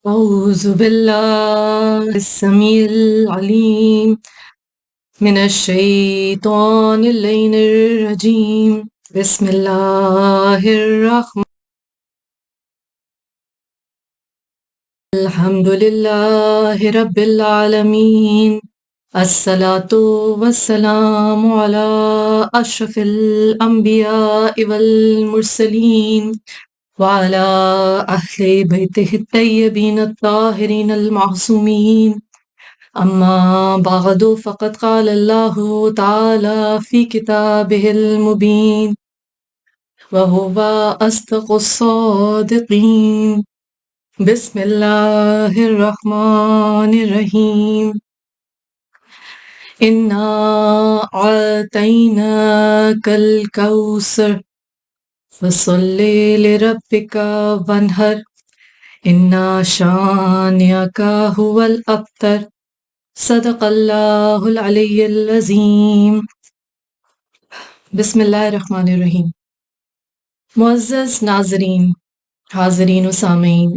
أعوذ بالله السميع العليم من الشيطان اللعين الرجيم بسم الله الرحمن الحمد لله رب العالمين الصلاة والسلام على أشرف الأنبياء والمرسلين وعلى أهل بيته الطيبين الطاهرين المعصومين أما بعد فقد قال الله تعالى في كتابه المبين وهو أصدق الصادقين بسم الله الرحمن الرحيم إنا أعطيناك الكوثر فصل لربك وانحر إن شانئك هو الأبتر صدق اللہ العلی العظیم۔ بسم اللہ الرحمن الرحیم۔ معزز ناظرین، حاضرین و سامعین،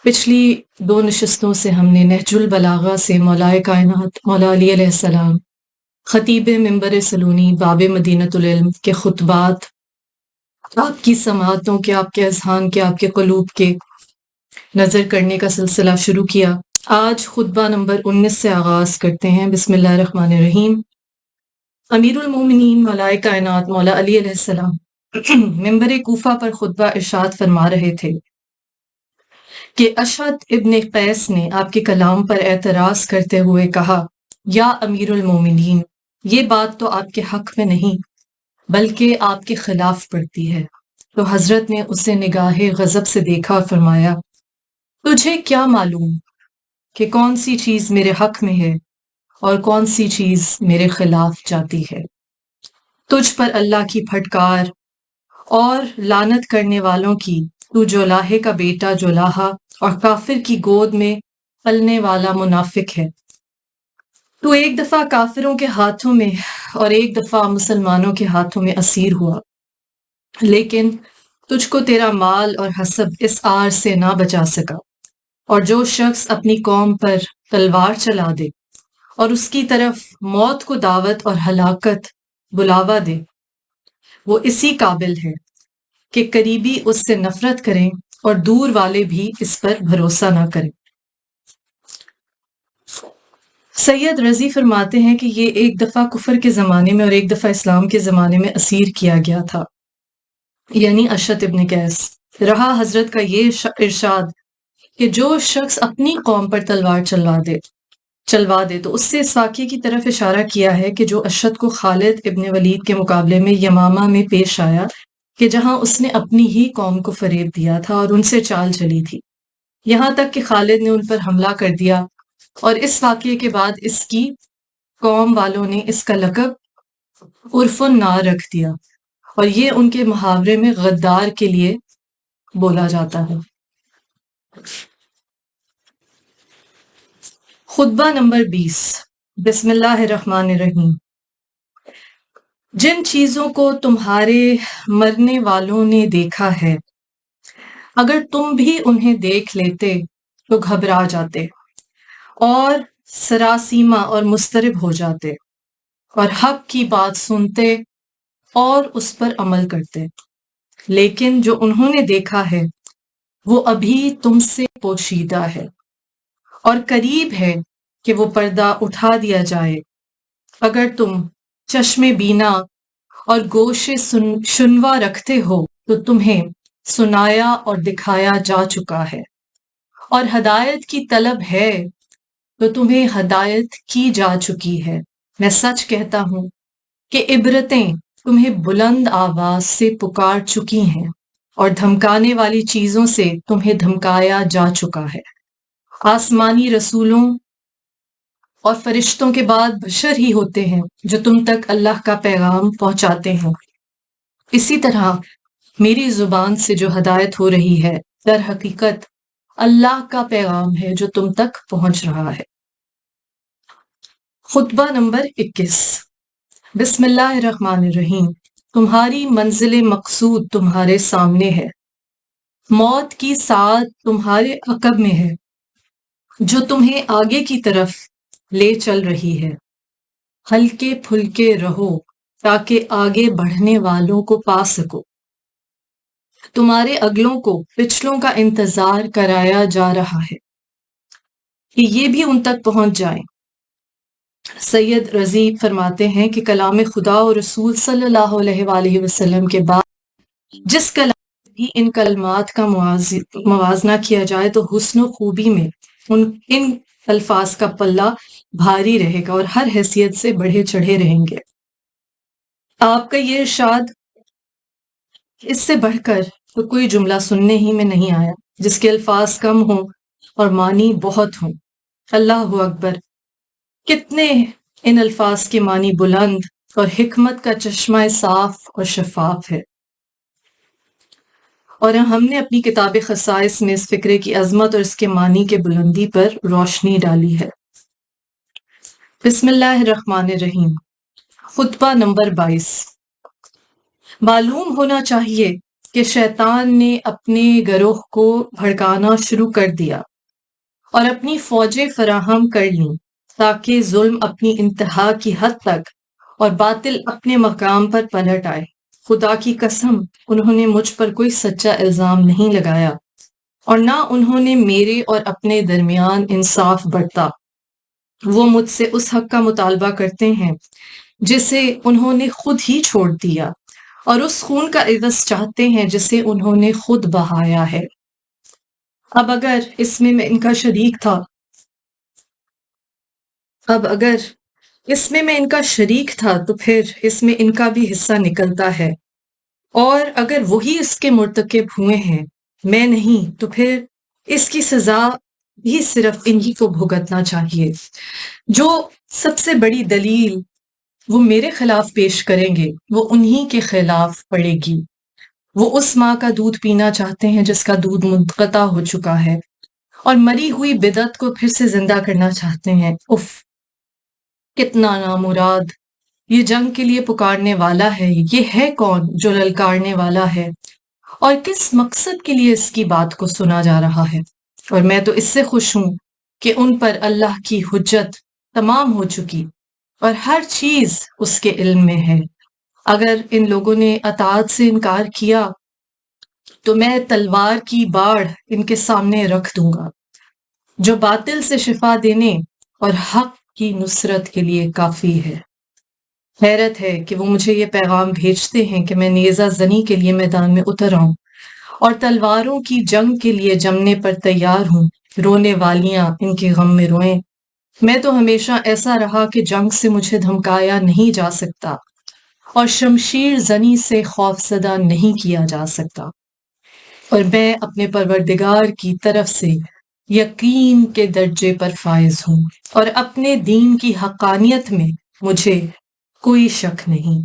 پچھلی 2 نشستوں سے ہم نے نہج البلاغہ سے مولائے کائنات مولا علی علیہ السلام خطیب منبر سلونی باب مدینۃ العلم کے خطبات، آپ کی سماعتوں کے، آپ کے اذہان کے، آپ کے قلوب کے نظر کرنے کا سلسلہ شروع کیا۔ آج خطبہ نمبر 19 سے آغاز کرتے ہیں۔ بسم اللہ الرحمن الرحیم۔ امیر المومنین مولائے کائنات مولا علی علیہ السلام منبر کوفہ پر خطبہ ارشاد فرما رہے تھے کہ اشعث ابن قیس نے آپ کے کلام پر اعتراض کرتے ہوئے کہا، یا امیر المومنین، یہ بات تو آپ کے حق میں نہیں بلکہ آپ کے خلاف پڑتی ہے۔ تو حضرت نے اسے نگاہ غضب سے دیکھا اور فرمایا، تجھے کیا معلوم کہ کون سی چیز میرے حق میں ہے اور کون سی چیز میرے خلاف جاتی ہے؟ تجھ پر اللہ کی پھٹکار اور لعنت کرنے والوں کی، تو جولاہے کا بیٹا جولاہا اور کافر کی گود میں پلنے والا منافق ہے۔ تو ایک دفعہ کافروں کے ہاتھوں میں اور ایک دفعہ مسلمانوں کے ہاتھوں میں اسیر ہوا، لیکن تجھ کو تیرا مال اور حسب اس آر سے نہ بچا سکا۔ اور جو شخص اپنی قوم پر تلوار چلا دے اور اس کی طرف موت کو دعوت اور ہلاکت بلاوا دے، وہ اسی قابل ہے کہ قریبی اس سے نفرت کریں اور دور والے بھی اس پر بھروسہ نہ کریں۔ سید رضی فرماتے ہیں کہ یہ ایک دفعہ کفر کے زمانے میں اور ایک دفعہ اسلام کے زمانے میں اسیر کیا گیا تھا، یعنی اشعث ابن قیس۔ رہا حضرت کا یہ ارشاد کہ جو شخص اپنی قوم پر تلوار چلوا دے تو اس سے اس واقعے کی طرف اشارہ کیا ہے کہ جو اشعث کو خالد ابن ولید کے مقابلے میں یمامہ میں پیش آیا کہ جہاں اس نے اپنی ہی قوم کو فریب دیا تھا اور ان سے چال چلی تھی، یہاں تک کہ خالد نے ان پر حملہ کر دیا، اور اس واقعے کے بعد اس کی قوم والوں نے اس کا لقب عرف النار رکھ دیا، اور یہ ان کے محاورے میں غدار کے لیے بولا جاتا ہے۔ خطبہ نمبر 20۔ بسم اللہ الرحمن الرحیم۔ جن چیزوں کو تمہارے مرنے والوں نے دیکھا ہے، اگر تم بھی انہیں دیکھ لیتے تو گھبرا جاتے اور سراسیمہ اور مضطرب ہو جاتے، اور حق کی بات سنتے اور اس پر عمل کرتے، لیکن جو انہوں نے دیکھا ہے وہ ابھی تم سے پوشیدہ ہے اور قریب ہے کہ وہ پردہ اٹھا دیا جائے۔ اگر تم چشم بینا اور گوش شنوا رکھتے ہو تو تمہیں سنایا اور دکھایا جا چکا ہے، اور ہدایت کی طلب ہے تو تمہیں ہدایت کی جا چکی ہے۔ میں سچ کہتا ہوں کہ عبرتیں تمہیں بلند آواز سے پکار چکی ہیں اور دھمکانے والی چیزوں سے تمہیں دھمکایا جا چکا ہے۔ آسمانی رسولوں اور فرشتوں کے بعد بشر ہی ہوتے ہیں جو تم تک اللہ کا پیغام پہنچاتے ہیں۔ اسی طرح میری زبان سے جو ہدایت ہو رہی ہے در حقیقت اللہ کا پیغام ہے جو تم تک پہنچ رہا ہے۔ خطبہ نمبر 21۔ بسم اللہ الرحمن الرحیم۔ تمہاری منزل مقصود تمہارے سامنے ہے، موت کی ساعت تمہارے عقب میں ہے، جو تمہیں آگے کی طرف لے چل رہی ہے۔ ہلکے پھلکے رہو تاکہ آگے بڑھنے والوں کو پا سکو۔ تمہارے اگلوں کو پچھلوں کا انتظار کرایا جا رہا ہے کہ یہ بھی ان تک پہنچ جائیں۔ سید رضی فرماتے ہیں کہ کلام خدا اور رسول صلی اللہ علیہ وآلہ وسلم کے بعد جس کلام سے بھی ان کلمات کا موازنہ کیا جائے تو حسن و خوبی میں ان الفاظ کا پلہ بھاری رہے گا اور ہر حیثیت سے بڑھے چڑھے رہیں گے۔ آپ کا یہ ارشاد اس سے بڑھ کر تو کوئی جملہ سننے ہی میں نہیں آیا جس کے الفاظ کم ہوں اور معنی بہت ہوں۔ اللہ اکبر، کتنے ان الفاظ کے معنی بلند اور حکمت کا چشمہ صاف اور شفاف ہے۔ اور ہم نے اپنی کتاب خصائص میں اس فکرے کی عظمت اور اس کے معنی کے بلندی پر روشنی ڈالی ہے۔ بسم اللہ الرحمن الرحیم۔ خطبہ نمبر 22۔ معلوم ہونا چاہیے کہ شیطان نے اپنے گروہ کو بھڑکانا شروع کر دیا اور اپنی فوجیں فراہم کر لیں تاکہ ظلم اپنی انتہا کی حد تک اور باطل اپنے مقام پر پلٹ آئے۔ خدا کی قسم، انہوں نے مجھ پر کوئی سچا الزام نہیں لگایا اور نہ انہوں نے میرے اور اپنے درمیان انصاف برتا۔ وہ مجھ سے اس حق کا مطالبہ کرتے ہیں جسے انہوں نے خود ہی چھوڑ دیا اور اس خون کا عوض چاہتے ہیں جسے انہوں نے خود بہایا ہے۔ اب اگر اس میں میں ان کا شریک تھا تو پھر اس میں ان کا بھی حصہ نکلتا ہے، اور اگر وہی اس کے مرتکب ہوئے ہیں میں نہیں تو پھر اس کی سزا بھی صرف انہی کو بھگتنا چاہیے۔ جو سب سے بڑی دلیل وہ میرے خلاف پیش کریں گے وہ انہی کے خلاف پڑے گی۔ وہ اس ماں کا دودھ پینا چاہتے ہیں جس کا دودھ منقطع ہو چکا ہے، اور مری ہوئی بدعت کو پھر سے زندہ کرنا چاہتے ہیں۔ اف، کتنا نامراد! یہ جنگ کے لیے پکارنے والا ہے، یہ ہے کون جو للکارنے والا ہے، اور کس مقصد کے لیے اس کی بات کو سنا جا رہا ہے؟ اور میں تو اس سے خوش ہوں کہ ان پر اللہ کی حجت تمام ہو چکی اور ہر چیز اس کے علم میں ہے۔ اگر ان لوگوں نے اطاعت سے انکار کیا تو میں تلوار کی باڑ ان کے سامنے رکھ دوں گا جو باطل سے شفا دینے اور حق کی نصرت کے لیے کافی ہے۔ حیرت ہے کہ وہ مجھے یہ پیغام بھیجتے ہیں کہ میں نیزہ زنی کے لیے میدان میں اتر آؤں اور تلواروں کی جنگ کے لیے جمنے پر تیار ہوں۔ رونے والیاں ان کے غم میں روئیں۔ میں تو ہمیشہ ایسا رہا کہ جنگ سے مجھے دھمکایا نہیں جا سکتا اور شمشیر زنی سے خوف زدہ نہیں کیا جا سکتا، اور میں اپنے پروردگار کی طرف سے یقین کے درجے پر فائز ہوں اور اپنے دین کی حقانیت میں مجھے کوئی شک نہیں۔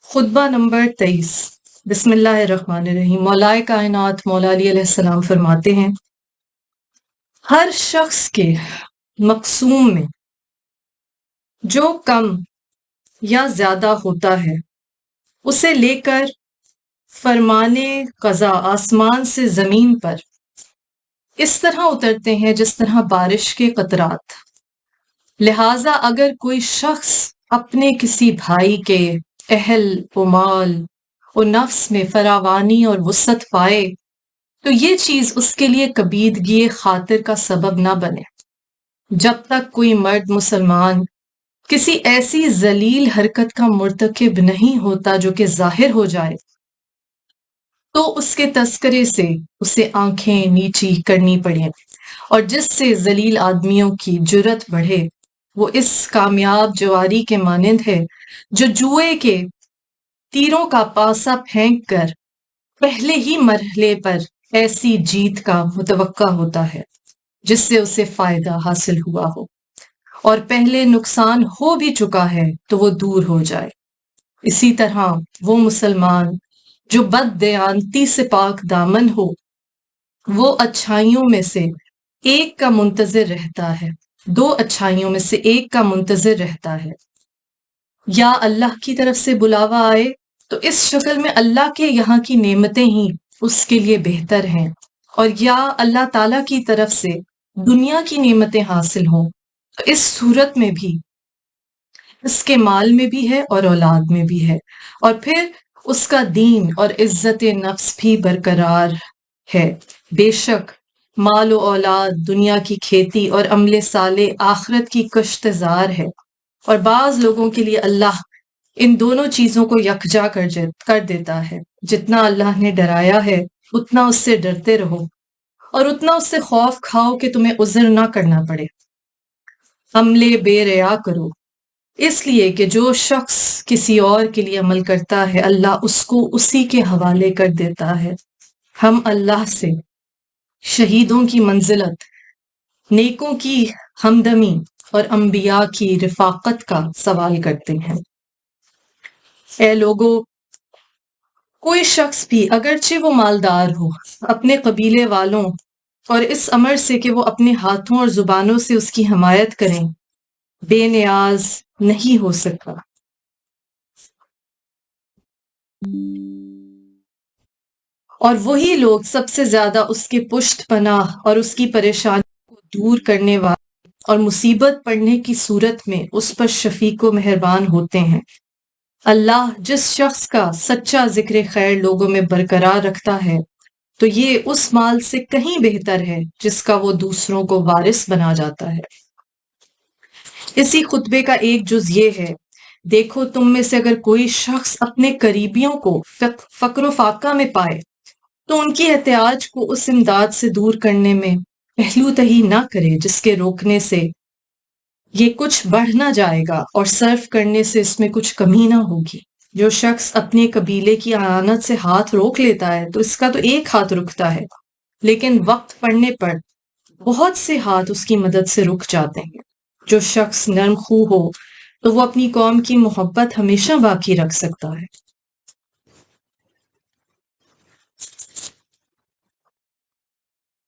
خطبہ نمبر 23۔ بسم اللہ الرحمن الرحیم۔ مولائے کائنات مولا علی علیہ السلام فرماتے ہیں، ہر شخص کے مقسوم میں جو کم یا زیادہ ہوتا ہے اسے لے کر فرمانے قضا آسمان سے زمین پر اس طرح اترتے ہیں جس طرح بارش کے قطرات۔ لہٰذا اگر کوئی شخص اپنے کسی بھائی کے اہل و مال و نفس میں فراوانی اور وسعت پائے تو یہ چیز اس کے لیے کبیدگی خاطر کا سبب نہ بنے۔ جب تک کوئی مرد مسلمان کسی ایسی ذلیل حرکت کا مرتکب نہیں ہوتا جو کہ ظاہر ہو جائے تو اس کے تذکرے سے اسے آنکھیں نیچی کرنی پڑیں، اور جس سے ذلیل آدمیوں کی جرت بڑھے وہ اس کامیاب جواری کے مانند ہے جو جوئے کے تیروں کا پاسا پھینک کر پہلے ہی مرحلے پر ایسی جیت کا متوقع ہوتا ہے جس سے اسے فائدہ حاصل ہوا ہو، اور پہلے نقصان ہو بھی چکا ہے تو وہ دور ہو جائے۔ اسی طرح وہ مسلمان جو بد دیانتی سے پاک دامن ہو وہ اچھائیوں میں سے ایک کا منتظر رہتا ہے، دو اچھائیوں میں سے ایک کا منتظر رہتا ہے، یا اللہ کی طرف سے بلاوا آئے تو اس شکل میں اللہ کے یہاں کی نعمتیں ہی اس کے لیے بہتر ہیں، اور یا اللہ تعالیٰ کی طرف سے دنیا کی نعمتیں حاصل ہوں تو اس صورت میں بھی اس کے مال میں بھی ہے اور اولاد میں بھی ہے، اور پھر اس کا دین اور عزت نفس بھی برقرار ہے۔ بے شک مال و اولاد دنیا کی کھیتی اور عمل صالح آخرت کی کشت زار ہے، اور بعض لوگوں کے لیے اللہ ان دونوں چیزوں کو یکجا کر دیتا ہے۔ جتنا اللہ نے ڈرایا ہے اتنا اس سے ڈرتے رہو، اور اتنا اس سے خوف کھاؤ کہ تمہیں عذر نہ کرنا پڑے۔ عمل بے ریا کرو، اس لیے کہ جو شخص کسی اور کے لیے عمل کرتا ہے اللہ اس کو اسی کے حوالے کر دیتا ہے۔ ہم اللہ سے شہیدوں کی منزلت، نیکوں کی ہمدمی اور انبیاء کی رفاقت کا سوال کرتے ہیں۔ اے لوگو، کوئی شخص بھی اگرچہ وہ مالدار ہو اپنے قبیلے والوں اور اس امر سے کہ وہ اپنے ہاتھوں اور زبانوں سے اس کی حمایت کریں بے نیاز نہیں ہو سکتا، اور وہی لوگ سب سے زیادہ اس کے پشت پناہ اور اس کی پریشانی کو دور کرنے والے اور مصیبت پڑنے کی صورت میں اس پر شفیق و مہربان ہوتے ہیں۔ اللہ جس شخص کا سچا ذکر خیر لوگوں میں برقرار رکھتا ہے تو یہ اس مال سے کہیں بہتر ہے جس کا وہ دوسروں کو وارث بنا جاتا ہے۔ اسی خطبے کا ایک جز یہ ہے، دیکھو تم میں سے اگر کوئی شخص اپنے قریبیوں کو فقر و فاقہ میں پائے تو ان کی احتیاج کو اس امداد سے دور کرنے میں پہلو تہی نہ کرے جس کے روکنے سے یہ کچھ بڑھ نہ جائے گا اور صرف کرنے سے اس میں کچھ کمی نہ ہوگی۔ جو شخص اپنے قبیلے کی اعانت سے ہاتھ روک لیتا ہے تو اس کا تو ایک ہاتھ رکتا ہے، لیکن وقت پڑنے پر بہت سے ہاتھ اس کی مدد سے رک جاتے ہیں۔ جو شخص نرم خو ہو تو وہ اپنی قوم کی محبت ہمیشہ باقی رکھ سکتا ہے۔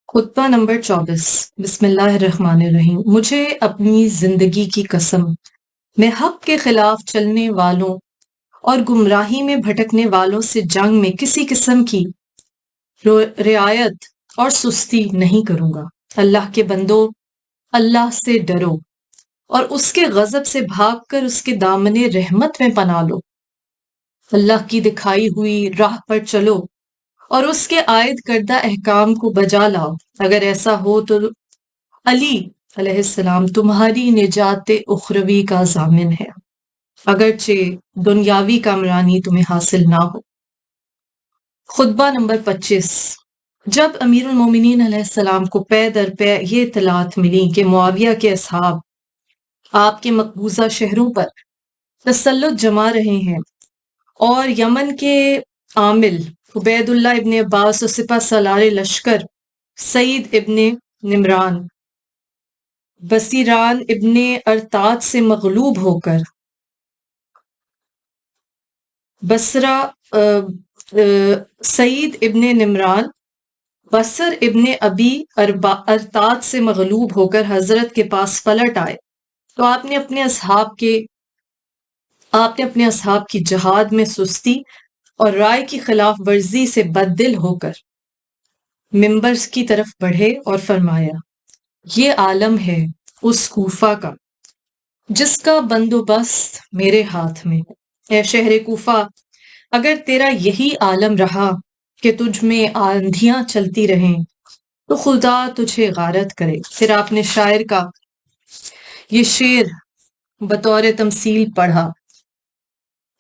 خطبہ نمبر 24۔ بسم اللہ الرحمن الرحیم۔ مجھے اپنی زندگی کی قسم، میں حق کے خلاف چلنے والوں اور گمراہی میں بھٹکنے والوں سے جنگ میں کسی قسم کی رعایت اور سستی نہیں کروں گا۔ اللہ کے بندو، اللہ سے ڈرو اور اس کے غضب سے بھاگ کر اس کے دامن رحمت میں پناہ لو۔ اللہ کی دکھائی ہوئی راہ پر چلو اور اس کے عائد کردہ احکام کو بجا لاؤ۔ اگر ایسا ہو تو علی علیہ السلام تمہاری نجات اخروی کا ضامن ہے، اگرچہ دنیاوی کامرانی تمہیں حاصل نہ ہو۔ خطبہ نمبر 25۔ جب امیر المومنین علیہ السلام کو پے در پے یہ اطلاعات ملی کہ معاویہ کے اصحاب آپ کے مقبوضہ شہروں پر تسلط جما رہے ہیں اور یمن کے عامل عبید اللہ ابن عباس اور سپہ سالار لشکر سعید ابن نمران بصیران ابن ارتاد سے مغلوب ہو کر سعید ابن نمران بصر ابن ابی ارتاد سے مغلوب ہو کر حضرت کے پاس پلٹ آئے تو آپ نے اپنے اصحاب کی جہاد میں سستی اور رائے کی خلاف ورزی سے بددل ہو کر منبر کی طرف بڑھے اور فرمایا، یہ عالم ہے اس کوفہ کا جس کا بندوبست میرے ہاتھ میں ہے۔ اے شہر کوفہ، اگر تیرا یہی عالم رہا کہ تجھ میں آندھیاں چلتی رہیں تو خدا تجھے غارت کرے۔ پھر آپ نے شاعر کا یہ شعر بطور تمثیل پڑھا،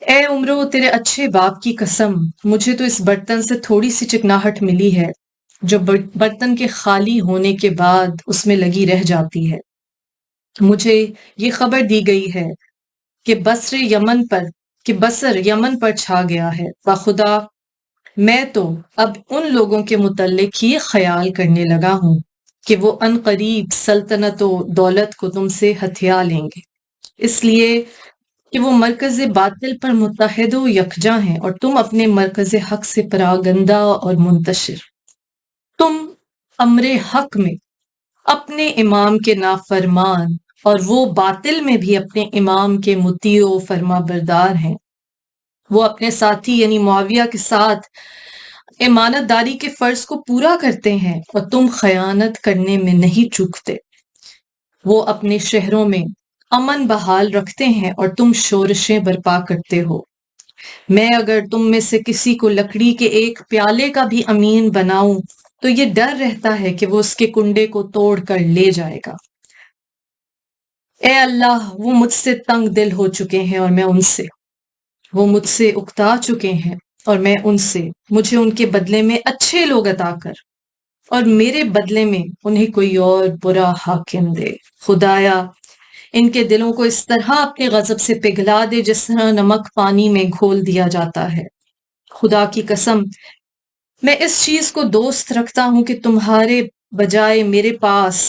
اے عمرو تیرے اچھے باپ کی قسم، مجھے تو اس برتن سے تھوڑی سی چکناہٹ ملی ہے جو برتن کے خالی ہونے کے بعد اس میں لگی رہ جاتی ہے۔ مجھے یہ خبر دی گئی ہے کہ بصر یمن پر چھا گیا ہے۔ بخدا میں تو اب ان لوگوں کے متعلق یہ خیال کرنے لگا ہوں کہ وہ ان قریب سلطنت و دولت کو تم سے ہتھیا لیں گے، اس لیے کہ وہ مرکز باطل پر متحد و یکجا ہیں اور تم اپنے مرکز حق سے پراگندہ اور منتشر۔ تم امر حق میں اپنے امام کے نافرمان اور وہ باطل میں بھی اپنے امام کے مطیع و فرما بردار ہیں۔ وہ اپنے ساتھی یعنی معاویہ کے ساتھ امانت داری کے فرض کو پورا کرتے ہیں اور تم خیانت کرنے میں نہیں چوکتے۔ وہ اپنے شہروں میں امن بحال رکھتے ہیں اور تم شورشیں برپا کرتے ہو۔ میں اگر تم میں سے کسی کو لکڑی کے ایک پیالے کا بھی امین بناؤں تو یہ ڈر رہتا ہے کہ وہ اس کے کنڈے کو توڑ کر لے جائے گا۔ اے اللہ، وہ مجھ سے تنگ دل ہو چکے ہیں اور میں ان سے، وہ مجھ سے اکتا چکے ہیں اور میں ان سے، مجھے ان کے بدلے میں اچھے لوگ عطا کر اور میرے بدلے میں انہیں کوئی اور برا حاکم دے۔ خدایا، ان کے دلوں کو اس طرح اپنے غضب سے پگھلا دے جس طرح نمک پانی میں گھول دیا جاتا ہے۔ خدا کی قسم، میں اس چیز کو دوست رکھتا ہوں کہ تمہارے بجائے میرے پاس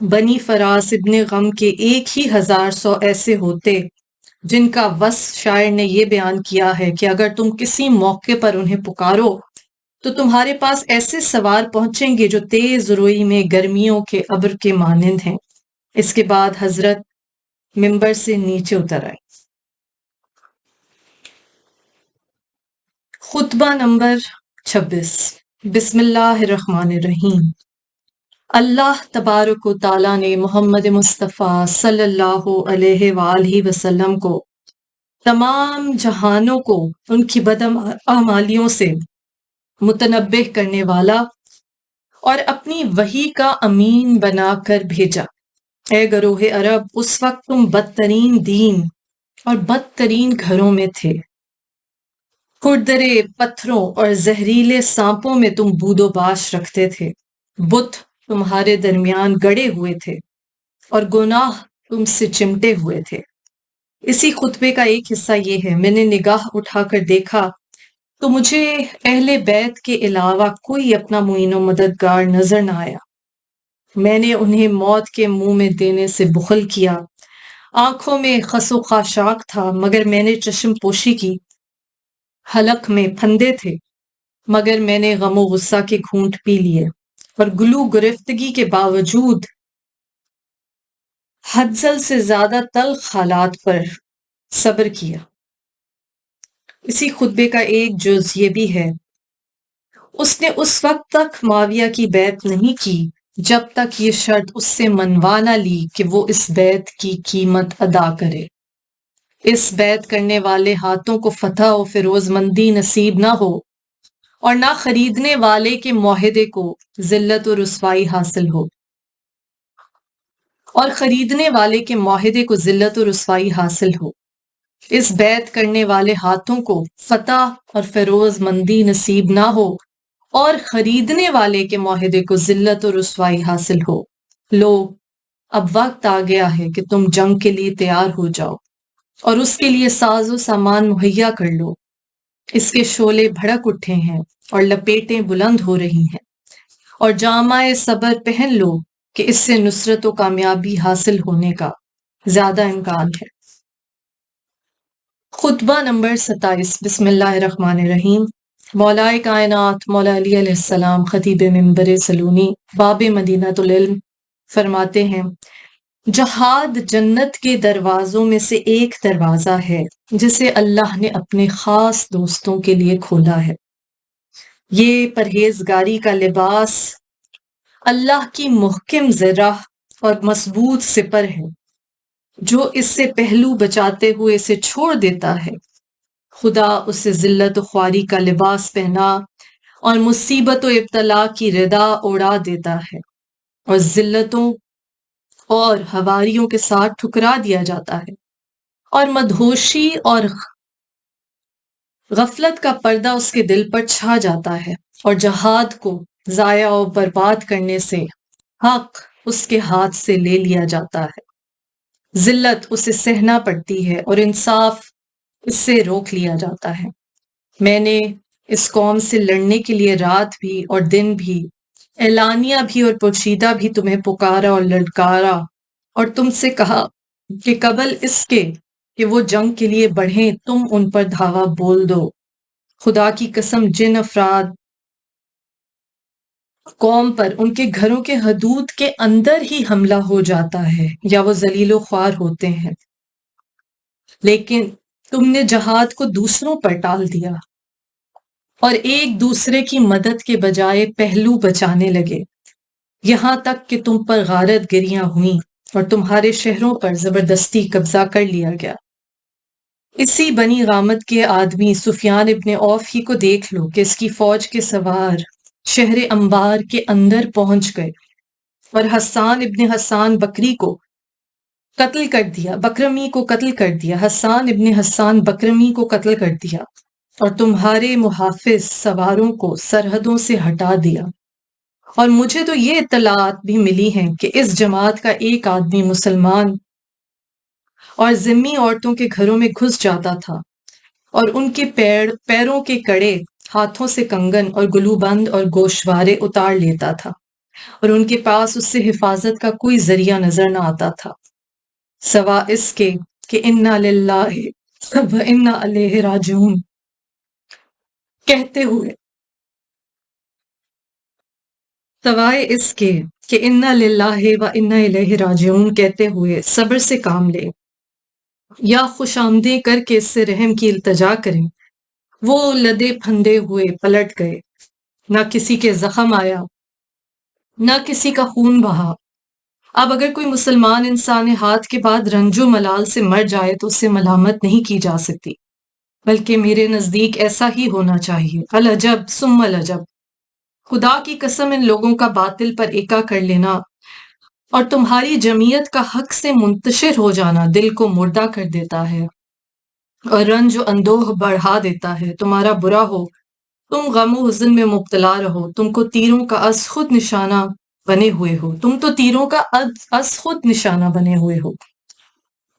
بنی فراس ابن غم کے 1,100 ایسے ہوتے جن کا وصف شاعر نے یہ بیان کیا ہے کہ اگر تم کسی موقع پر انہیں پکارو تو تمہارے پاس ایسے سوار پہنچیں گے جو تیز روئی میں گرمیوں کے ابر کے مانند ہیں۔ اس کے بعد حضرت ممبر سے نیچے اتر آئے۔ خطبہ نمبر 26۔ بسم اللہ الرحمن الرحیم۔ اللہ تبارک و تعالیٰ نے محمد مصطفیٰ صلی اللہ علیہ وآلہ وسلم کو تمام جہانوں کو ان کی بدعمالیوں سے متنبہ کرنے والا اور اپنی وحی کا امین بنا کر بھیجا۔ اے گروہ عرب، اس وقت تم بدترین دین اور بدترین گھروں میں تھے۔ کھردرے پتھروں اور زہریلے سانپوں میں تم بود و باش رکھتے تھے۔ بت تمہارے درمیان گڑے ہوئے تھے اور گناہ تم سے چمٹے ہوئے تھے۔ اسی خطبے کا ایک حصہ یہ ہے، میں نے نگاہ اٹھا کر دیکھا تو مجھے اہل بیت کے علاوہ کوئی اپنا معین و مددگار نظر نہ آیا۔ میں نے انہیں موت کے منہ میں دینے سے بخل کیا۔ آنکھوں میں خس و خاشاک تھا مگر میں نے چشم پوشی کی، حلق میں پھندے تھے مگر میں نے غم و غصہ کے گھونٹ پی لیے اور گلو گرفتگی کے باوجود حدزل سے زیادہ تلخ حالات پر صبر کیا۔ اسی خطبے کا ایک جز یہ بھی ہے، اس نے اس وقت تک معاویہ کی بیعت نہیں کی جب تک یہ شرط اس سے منوا نہ لی کہ وہ اس بیعت کی قیمت ادا کرے۔ اس بیعت کرنے والے ہاتھوں کو فتح و فیروز مندی نصیب نہ ہو اور نہ خریدنے والے کے معاہدے کو ذلت و رسوائی حاصل ہو، اور خریدنے والے کے معاہدے کو ذلت و رسوائی حاصل ہو۔ اس بیعت کرنے والے ہاتھوں کو فتح اور فیروز مندی نصیب نہ ہو اور خریدنے والے کے معاہدے کو ذلت و رسوائی حاصل ہو۔ لو، اب وقت آ گیا ہے کہ تم جنگ کے لیے تیار ہو جاؤ اور اس کے لیے ساز و سامان مہیا کر لو۔ اس کے شعلے بھڑک اٹھے ہیں اور لپیٹیں بلند ہو رہی ہیں، اور جامہ صبر پہن لو کہ اس سے نصرت و کامیابی حاصل ہونے کا زیادہ امکان ہے۔ خطبہ نمبر 27۔ بسم اللہ الرحمن الرحیم۔ مولائے کائنات مولا علی علیہ السلام خطیب منبر سلونی باب مدینۃ العلم فرماتے ہیں، جہاد جنت کے دروازوں میں سے ایک دروازہ ہے جسے اللہ نے اپنے خاص دوستوں کے لیے کھولا ہے۔ یہ پرہیزگاری کا لباس اللہ کی محکم زرہ اور مضبوط سپر ہے، جو اس سے پہلو بچاتے ہوئے اسے چھوڑ دیتا ہے، خدا اسے ذلت و خواری کا لباس پہنا اور مصیبت و ابتلا کی ردا اڑا دیتا ہے، اور ذلتوں اور ہواریوں کے ساتھ ٹھکرا دیا جاتا ہے، اور مدہوشی اور غفلت کا پردہ اس کے دل پر چھا جاتا ہے، اور جہاد کو ضائع و برباد کرنے سے حق اس کے ہاتھ سے لے لیا جاتا ہے، ذلت اسے سہنا پڑتی ہے اور انصاف اس سے روک لیا جاتا ہے۔ میں نے اس قوم سے لڑنے کے لیے رات بھی اور دن بھی، اعلانیہ بھی اور پوشیدہ بھی تمہیں پکارا اور للکارا، اور تم سے کہا کہ قبل اس کے کہ وہ جنگ کے لیے بڑھیں تم ان پر دھاوا بول دو۔ خدا کی قسم، جن افراد قوم پر ان کے گھروں کے حدود کے اندر ہی حملہ ہو جاتا ہے یا وہ ذلیل و خوار ہوتے ہیں، لیکن تم نے جہاد کو دوسروں پر ٹال دیا اور ایک دوسرے کی مدد کے بجائے پہلو بچانے لگے، یہاں تک کہ تم پر غارت گریاں ہوئیں اور تمہارے شہروں پر زبردستی قبضہ کر لیا گیا۔ اسی بنی غامت کے آدمی سفیان ابن عوف ہی کو دیکھ لو کہ اس کی فوج کے سوار شہر انبار کے اندر پہنچ گئے اور حسان ابن حسان بکری کو قتل کر دیا، بکرمی کو قتل کر دیا، حسان ابن حسان بکرمی کو قتل کر دیا اور تمہارے محافظ سواروں کو سرحدوں سے ہٹا دیا۔ اور مجھے تو یہ اطلاعات بھی ملی ہیں کہ اس جماعت کا ایک آدمی مسلمان اور ذمی عورتوں کے گھروں میں گھس جاتا تھا اور ان کے پیروں کے کڑے، ہاتھوں سے کنگن اور گلوبند اور گوشوارے اتار لیتا تھا، اور ان کے پاس اس سے حفاظت کا کوئی ذریعہ نظر نہ آتا تھا سوا اس کے کہ انا للہ و انا الیہ راجعون کہتے ہوئے، سوائے اس کے کہ انا للہ و انا الیہ راجعون کہتے ہوئے صبر سے کام لے یا خوش آمدیں کر کے اس سے رحم کی التجا کریں، وہ لدے پھندے ہوئے پلٹ گئے، نہ کسی کے زخم آیا نہ کسی کا خون بہا۔ اب اگر کوئی مسلمان انسان ہاتھ کے بعد رنج و ملال سے مر جائے تو اسے ملامت نہیں کی جا سکتی، بلکہ میرے نزدیک ایسا ہی ہونا چاہیے۔ العجب ثم العجب، خدا کی قسم ان لوگوں کا باطل پر ایکا کر لینا اور تمہاری جمعیت کا حق سے منتشر ہو جانا دل کو مردہ کر دیتا ہے اور رنج و اندوہ بڑھا دیتا ہے۔ تمہارا برا ہو، تم غم و حزن میں مبتلا رہو، تم کو تیروں کا از خود نشانہ بنے ہوئے ہو، تم تو تیروں کا از خود نشانہ بنے ہوئے ہو،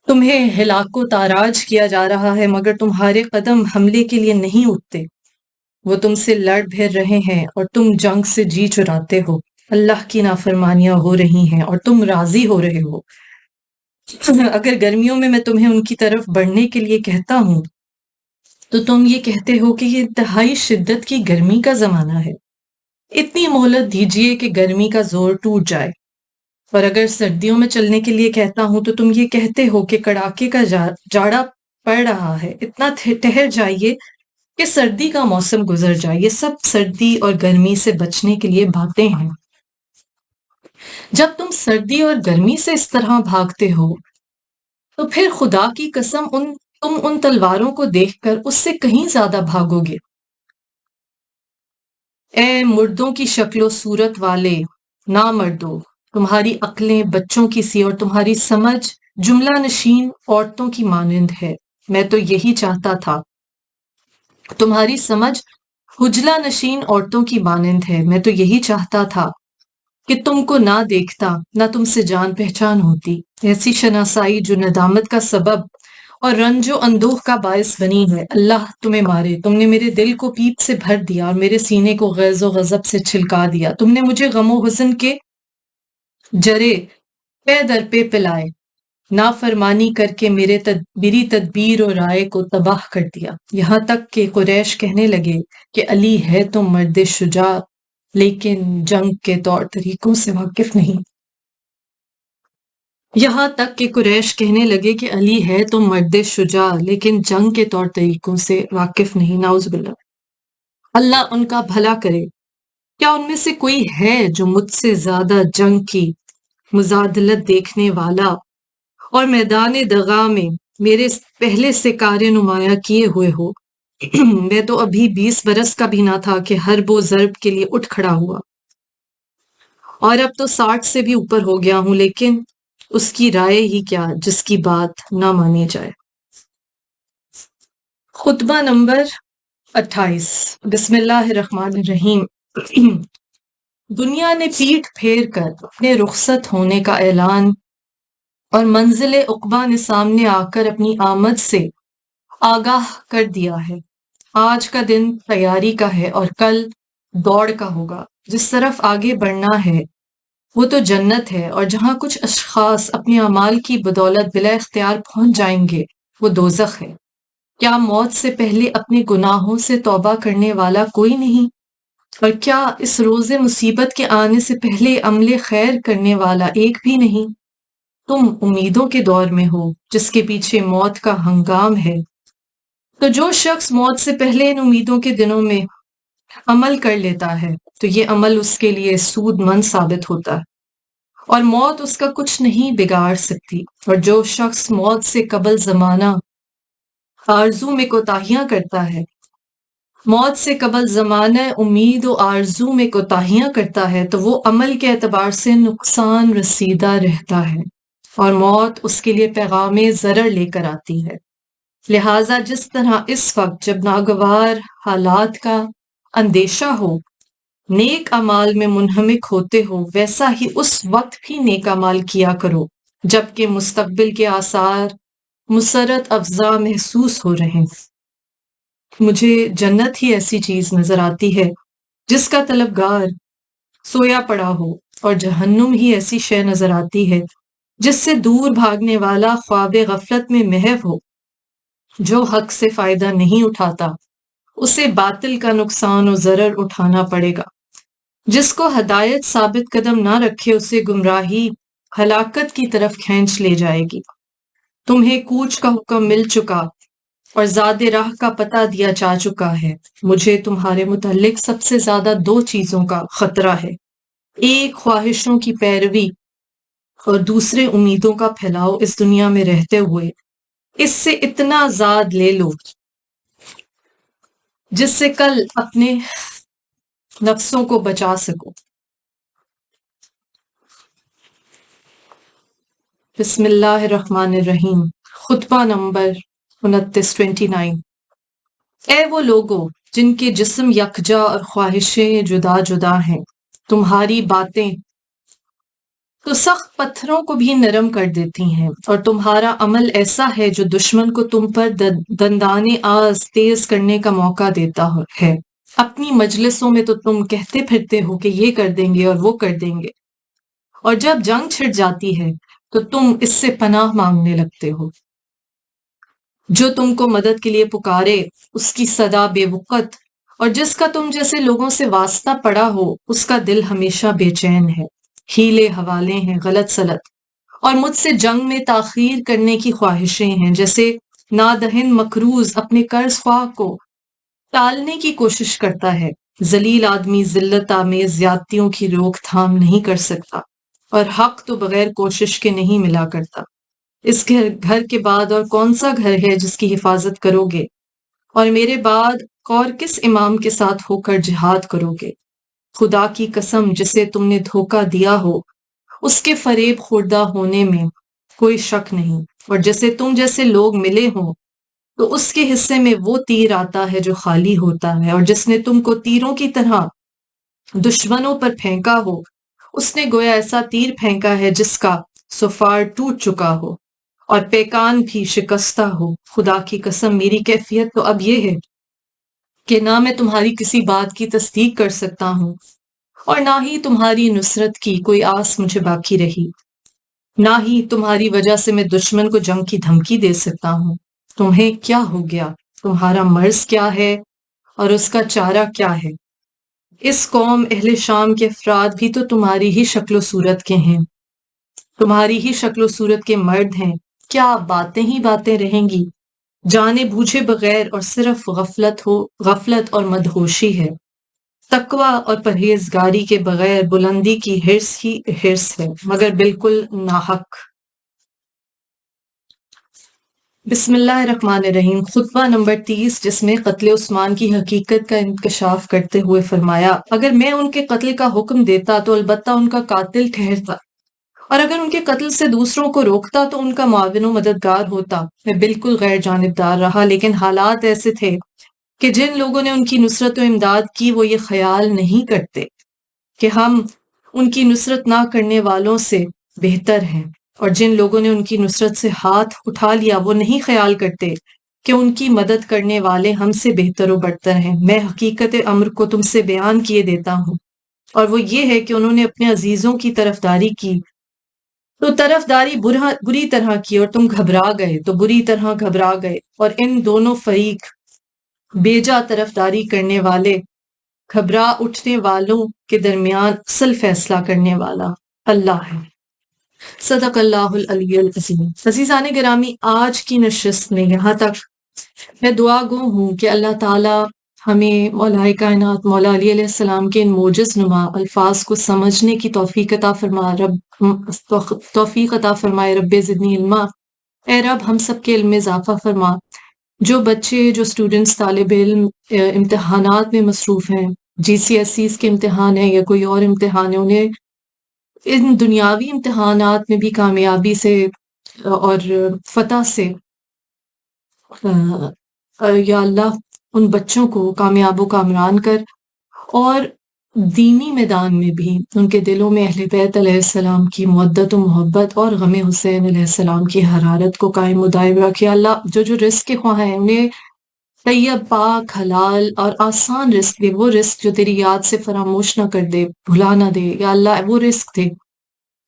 تمہیں ہلاک و تاراج کیا جا رہا ہے مگر تمہارے قدم حملے کے لیے نہیں اٹھتے، وہ تم سے لڑ بھیر رہے ہیں اور تم جنگ سے جی چراتے ہو، اللہ کی نافرمانیاں ہو رہی ہیں اور تم راضی ہو رہے ہو۔ اگر گرمیوں میں تمہیں ان کی طرف بڑھنے کے لیے کہتا ہوں تو تم یہ کہتے ہو کہ یہ انتہائی شدت کی گرمی کا زمانہ ہے، اتنی مہلت دیجیے کہ گرمی کا زور ٹوٹ جائے۔ اور اگر سردیوں میں چلنے کے لیے کہتا ہوں تو تم یہ کہتے ہو کہ کڑاکے کا جاڑا پڑ رہا ہے، اتنا ٹھہر جائیے کہ سردی کا موسم گزر جائے۔ یہ سب سردی اور گرمی سے بچنے کے لیے باتیں ہیں۔ جب تم سردی اور گرمی سے اس طرح بھاگتے ہو تو پھر خدا کی قسم تم ان تلواروں کو دیکھ کر اس سے کہیں زیادہ بھاگو گے۔ اے مردوں کی شکل و صورت والے نامردو، تمہاری عقلیں بچوں کی سی اور تمہاری سمجھ جملہ نشین عورتوں کی مانند ہے۔ میں تو یہی چاہتا تھا، تمہاری سمجھ حجلہ نشین عورتوں کی مانند ہے، میں تو یہی چاہتا تھا کہ تم کو نہ دیکھتا، نہ تم سے جان پہچان ہوتی، ایسی شناسائی جو ندامت کا سبب اور رنج و اندوہ کا باعث بنی ہے۔ اللہ تمہیں مارے، تم نے میرے دل کو پیپ سے بھر دیا اور میرے سینے کو غیظ و غضب سے چھلکا دیا، تم نے مجھے غم و حزن کے جرے پے در پہ پلائے، نافرمانی کر کے میری تدبیر و رائے کو تباہ کر دیا، یہاں تک کہ قریش کہنے لگے کہ علی ہے تو مرد شجاع لیکن جنگ کے طور طریقوں سے واقف نہیں۔ یہاں تک کہ قریش کہنے لگے کہ علی ہے تو مرد شجاع لیکن جنگ کے طور طریقوں سے واقف نہیں۔ نعوذ باللہ، اللہ ان کا بھلا کرے۔ کیا ان میں سے کوئی ہے جو مجھ سے زیادہ جنگ کی مزادلت دیکھنے والا اور میدان دغا میں میرے پہلے سے کار نمایاں کیے ہوئے ہو؟ میں تو ابھی 20 برس کا بھی نہ تھا کہ حرب و ضرب کے لیے اٹھ کھڑا ہوا، اور اب تو 60 سے بھی اوپر ہو گیا ہوں، لیکن اس کی رائے ہی کیا جس کی بات نہ مانی جائے۔ خطبہ نمبر 28۔ بسم اللہ الرحمن الرحیم۔ دنیا نے پیٹھ پھیر کر اپنے رخصت ہونے کا اعلان اور منزل عقبہ نے سامنے آ کر اپنی آمد سے آگاہ کر دیا ہے۔ آج کا دن تیاری کا ہے اور کل دوڑ کا ہوگا۔ جس طرف آگے بڑھنا ہے وہ تو جنت ہے، اور جہاں کچھ اشخاص اپنی اعمال کی بدولت بلا اختیار پہنچ جائیں گے وہ دوزخ ہے۔ کیا موت سے پہلے اپنے گناہوں سے توبہ کرنے والا کوئی نہیں؟ اور کیا اس روز مصیبت کے آنے سے پہلے عمل خیر کرنے والا ایک بھی نہیں؟ تم امیدوں کے دور میں ہو جس کے پیچھے موت کا ہنگام ہے، تو جو شخص موت سے پہلے ان امیدوں کے دنوں میں عمل کر لیتا ہے تو یہ عمل اس کے لیے سود مند ثابت ہوتا ہے اور موت اس کا کچھ نہیں بگاڑ سکتی۔ اور جو شخص موت سے قبل زمانہ آرزو میں کوتاہیاں کرتا ہے، موت سے قبل زمانہ امید و آرزو میں کوتاہیاں کرتا ہے تو وہ عمل کے اعتبار سے نقصان رسیدہ رہتا ہے اور موت اس کے لیے پیغام ضرر لے کر آتی ہے۔ لہٰذا جس طرح اس وقت جب ناگوار حالات کا اندیشہ ہو نیک اعمال میں منہمک ہوتے ہو، ویسا ہی اس وقت بھی نیک اعمال کیا کرو جبکہ مستقبل کے آثار مسرت افزا محسوس ہو رہے ہیں۔ مجھے جنت ہی ایسی چیز نظر آتی ہے جس کا طلبگار سویا پڑا ہو، اور جہنم ہی ایسی شے نظر آتی ہے جس سے دور بھاگنے والا خواب غفلت میں محو ہو۔ جو حق سے فائدہ نہیں اٹھاتا اسے باطل کا نقصان و ضرر اٹھانا پڑے گا۔ جس کو ہدایت ثابت قدم نہ رکھے اسے گمراہی ہلاکت کی طرف کھینچ لے جائے گی۔ تمہیں کوچ کا حکم مل چکا اور زاد راہ کا پتہ دیا جا چکا ہے۔ مجھے تمہارے متعلق سب سے زیادہ دو چیزوں کا خطرہ ہے، ایک خواہشوں کی پیروی اور دوسرے امیدوں کا پھیلاؤ اس دنیا میں رہتے ہوئے۔ اس سے اتنا زاد لے لو جس سے کل اپنے نفسوں کو بچا سکو۔ بسم اللہ الرحمن الرحیم۔ خطبہ نمبر 29۔ اے وہ لوگو جن کے جسم یکجا اور خواہشیں جدا جدا ہیں، تمہاری باتیں تو سخت پتھروں کو بھی نرم کر دیتی ہیں، اور تمہارا عمل ایسا ہے جو دشمن کو تم پر دندان آز تیز کرنے کا موقع دیتا ہے۔ اپنی مجلسوں میں تو تم کہتے پھرتے ہو کہ یہ کر دیں گے اور وہ کر دیں گے، اور جب جنگ چھڑ جاتی ہے تو تم اس سے پناہ مانگنے لگتے ہو۔ جو تم کو مدد کے لیے پکارے اس کی صدا بے وقت، اور جس کا تم جیسے لوگوں سے واسطہ پڑا ہو اس کا دل ہمیشہ بے چین ہے۔ ہیلے حوالے ہیں، غلط سلط، اور مجھ سے جنگ میں تاخیر کرنے کی خواہشیں ہیں، جیسے نادہن مکروز اپنے قرض خواہ کو ٹالنے کی کوشش کرتا ہے۔ ذلیل آدمی ذلت آمیز زیادتیوں کی روک تھام نہیں کر سکتا، اور حق تو بغیر کوشش کے نہیں ملا کرتا۔ اس گھر کے بعد اور کون سا گھر ہے جس کی حفاظت کرو گے، اور میرے بعد اور کس امام کے ساتھ ہو کر جہاد کرو گے؟ خدا کی قسم جسے تم نے دھوکہ دیا ہو اس کے فریب خوردہ ہونے میں کوئی شک نہیں، اور جیسے تم جیسے لوگ ملے ہوں تو اس کے حصے میں وہ تیر آتا ہے جو خالی ہوتا ہے، اور جس نے تم کو تیروں کی طرح دشمنوں پر پھینکا ہو اس نے گویا ایسا تیر پھینکا ہے جس کا سفار ٹوٹ چکا ہو اور پیکان بھی شکستہ ہو۔ خدا کی قسم میری کیفیت تو اب یہ ہے کہ نہ میں تمہاری کسی بات کی تصدیق کر سکتا ہوں اور نہ ہی تمہاری نصرت کی کوئی آس مجھے باقی رہی، نہ ہی تمہاری وجہ سے میں دشمن کو جنگ کی دھمکی دے سکتا ہوں۔ تمہیں کیا ہو گیا؟ تمہارا مرض کیا ہے اور اس کا چارہ کیا ہے؟ اس قوم اہل شام کے افراد بھی تو تمہاری ہی شکل و صورت کے ہیں، تمہاری ہی شکل و صورت کے مرد ہیں۔ کیا باتیں ہی باتیں رہیں گی، جانے بوجھے بغیر، اور صرف غفلت اور مدہوشی ہے۔ تقوی اور پرہیزگاری کے بغیر بلندی کی حرص ہی حرص ہے، مگر بالکل ناحق۔ بسم اللہ الرحمن الرحیم۔ خطبہ نمبر 30، جس میں قتل عثمان کی حقیقت کا انکشاف کرتے ہوئے فرمایا، اگر میں ان کے قتل کا حکم دیتا تو البتہ ان کا قاتل ٹھہرتا، اور اگر ان کے قتل سے دوسروں کو روکتا تو ان کا معاون و مددگار ہوتا۔ میں بالکل غیر جانبدار رہا، لیکن حالات ایسے تھے کہ جن لوگوں نے ان کی نصرت و امداد کی وہ یہ خیال نہیں کرتے کہ ہم ان کی نصرت نہ کرنے والوں سے بہتر ہیں، اور جن لوگوں نے ان کی نصرت سے ہاتھ اٹھا لیا وہ نہیں خیال کرتے کہ ان کی مدد کرنے والے ہم سے بہتر و برتر ہیں۔ میں حقیقت امر کو تم سے بیان کیے دیتا ہوں، اور وہ یہ ہے کہ انہوں نے اپنے عزیزوں کی طرفداری کی تو طرفداری بری طرح کی، اور تم گھبرا گئے تو بری طرح گھبرا گئے، اور ان دونوں فریق بیجا طرفداری کرنے والے گھبرا اٹھنے والوں کے درمیان اصل فیصلہ کرنے والا اللہ ہے۔ صدق اللہ العلی العظیم۔ عزیزان گرامی، آج کی نشست میں یہاں تک میں دعا گو ہوں کہ اللہ تعالیٰ ہمیں مولا کائنات مولا علی علیہ السلام کے ان موجز نما الفاظ کو سمجھنے کی توفیق عطا فرما توفیق عطا فرمائے رب زدنی علما۔ اے رب ہم سب کے علم میں اضافہ فرما۔ جو بچے جو اسٹوڈنٹس طالب علم امتحانات میں مصروف ہیں، GCSEs کے امتحان ہیں یا کوئی اور امتحان ہے، انہیں ان دنیاوی امتحانات میں بھی کامیابی سے اور فتح سے یا اللہ ان بچوں کو کامیاب و کامران کر، اور دینی میدان میں بھی ان کے دلوں میں اہل بیت علیہ السلام کی مودت و محبت اور غم حسین علیہ السلام کی حرارت کو قائم و دائم رکھے۔ اللہ جو رزق کے خواہاں ہیں انہیں طیب پاک حلال اور آسان رزق دے، وہ رزق جو تیری یاد سے فراموش نہ کر دے، بھلا نہ دے یا اللہ، وہ رزق دے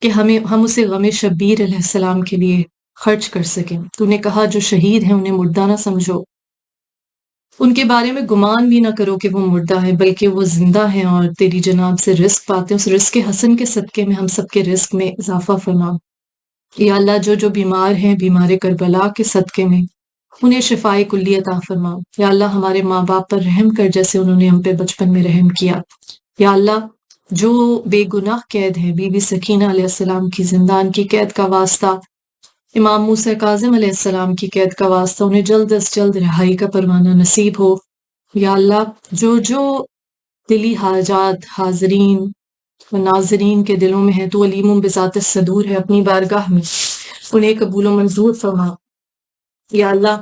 کہ ہم اسے غم شبیر علیہ السلام کے لیے خرچ کر سکیں۔ تو نے کہا جو شہید ہیں انہیں مردہ نہ سمجھو، ان کے بارے میں گمان بھی نہ کرو کہ وہ مردہ ہیں، بلکہ وہ زندہ ہیں اور تیری جناب سے رزق پاتے ہیں۔ اس رزق حسن کے صدقے میں ہم سب کے رزق میں اضافہ فرما۔ یا اللہ جو بیمار ہیں، بیمار کربلا کے صدقے میں انہیں شفائے کلی عطا فرما۔ یا اللہ ہمارے ماں باپ پر رحم کر جیسے انہوں نے ہم پہ بچپن میں رحم کیا۔ یا اللہ جو بے گناہ قید ہیں، بی بی سکینہ علیہ السلام کی زندان کی قید کا واسطہ، امام موسیٰ کاظم علیہ السلام کی قید کا واسطہ، انہیں جلد از جلد رہائی کا پروانہ نصیب ہو۔ یا اللہ جو دلی حاجات حاضرین و ناظرین کے دلوں میں ہے، تو علیم بذات الصدور ہے، اپنی بارگاہ میں انہیں قبول و منظور فرما۔ یا اللہ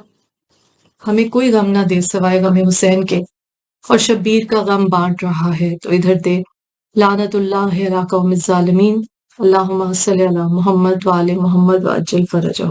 ہمیں کوئی غم نہ دے سوائے غم حسین کے، اور شبیر کا غم بانٹ رہا ہے تو ادھر دے۔ لعنت اللہ علی قوم الظالمین۔ اللہم صلی علی محمد وآل محمد وعجل فرجہ۔